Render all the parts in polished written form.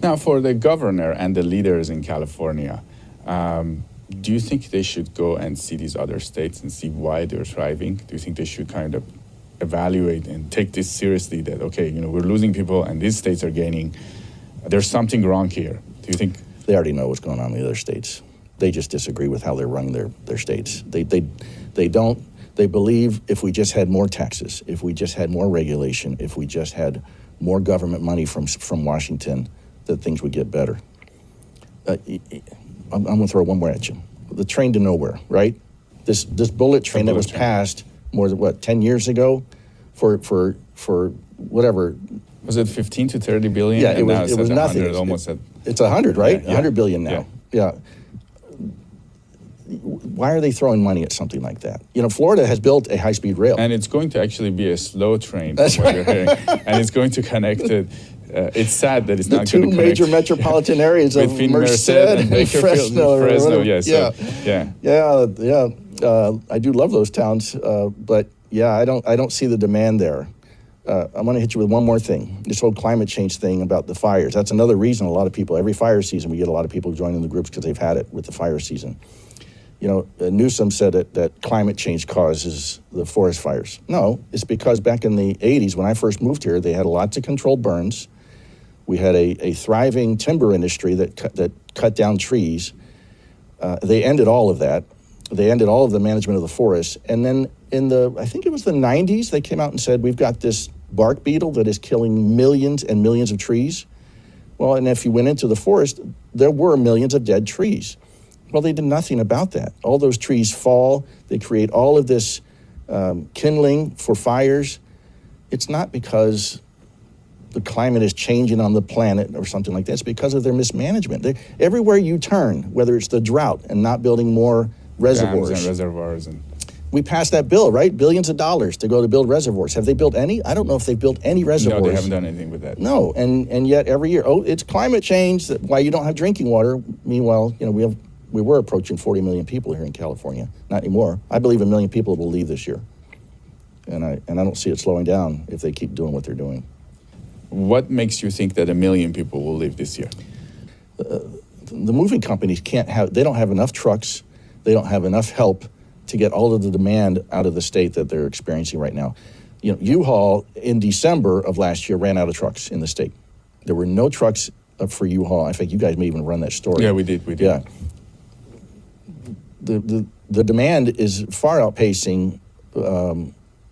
Now, for the governor and the leaders in California, do you think they should go and see these other states and see why they're thriving? Do you think they should kind of evaluate and take this seriously that, okay, we're losing people and these states are gaining? There's something wrong here. Do you think? They already know what's going on in the other states. They just disagree with how they're running their states. They believe if we just had more taxes, if we just had more regulation, if we just had more government money from Washington, that things would get better. I'm going to throw one more at you. The train to nowhere, right? This bullet train that was passed more than 10 years ago for whatever. Was it 15 to 30 billion? Yeah, it was nothing. It's 100, right? Yeah, 100 billion now. Yeah. Why are they throwing money at something like that? Florida has built a high-speed rail. And it's going to actually be a slow train, from what you're hearing. And it's going to connect it. It's sad that it's not going to connect. The two major metropolitan areas of Merced and Fresno. I do love those towns, but yeah, I don't see the demand there. I'm going to hit you with one more thing. This whole climate change thing about the fires. That's another reason a lot of people, every fire season, we get a lot of people joining the groups because they've had it with the fire season. Newsom said that climate change causes the forest fires. No, it's because back in the 80s, when I first moved here, they had lots of controlled burns. We had a thriving timber industry that cut down trees. They ended all of that. They ended all of the management of the forest. And then I think it was the 90s, they came out and said, we've got this bark beetle that is killing millions and millions of trees. Well, and if you went into the forest, there were millions of dead trees. Well, they did nothing about that. All those trees fall. They create all of this kindling for fires. It's not because the climate is changing on the planet or something like that. It's because of their mismanagement. Everywhere you turn, whether it's the drought and not building more reservoirs. Dams and reservoirs. We passed that bill, right? Billions of dollars to go to build reservoirs. Have they built any? I don't know if they've built any reservoirs. No, they haven't done anything with that. No, and yet every year, it's climate change, why you don't have drinking water. Meanwhile, we were approaching 40 million people here in California. Not anymore. I believe 1 million people will leave this year. And I don't see it slowing down if they keep doing what they're doing. What makes you think that 1 million people will leave this year? The moving companies they don't have enough trucks. They don't have enough help to get all of the demand out of the state that they're experiencing right now. U-Haul in December of last year ran out of trucks in the state. There were no trucks for U-Haul. In fact, you guys may even run that story. Yeah, we did. Yeah. The demand is far outpacing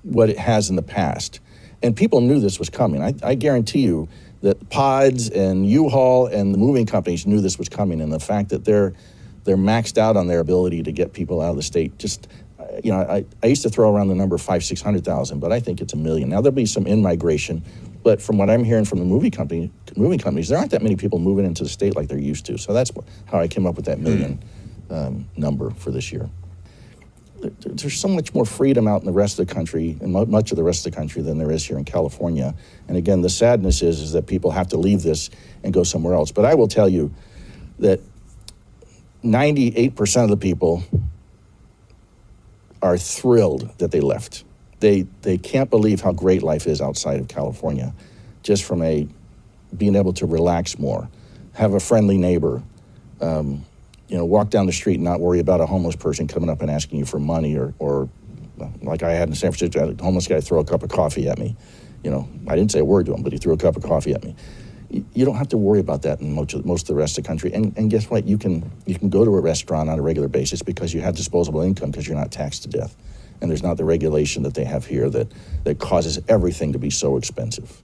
what it has in the past. And people knew this was coming. I guarantee you that Pods and U-Haul and the moving companies knew this was coming. And the fact that they're maxed out on their ability to get people out of the state. Just, I used to throw around the number 500,000-600,000, but I think it's 1 million. Now there'll be some in-migration, but from what I'm hearing from the moving companies, there aren't that many people moving into the state like there used to. So that's how I came up with that million number for this year. There's so much more freedom out in the rest of the country, and much of the rest of the country, than there is here in California. And again, the sadness is that people have to leave this and go somewhere else. But I will tell you that 98% of the people are thrilled that they left. They can't believe how great life is outside of California, just from being able to relax more, have a friendly neighbor, walk down the street and not worry about a homeless person coming up and asking you for money, or like I had in San Francisco, I had a homeless guy throw a cup of coffee at me. I didn't say a word to him, but he threw a cup of coffee at me. You don't have to worry about that in most of the rest of the country. And guess what? You can go to a restaurant on a regular basis because you have disposable income because you're not taxed to death. And there's not the regulation that they have here that causes everything to be so expensive.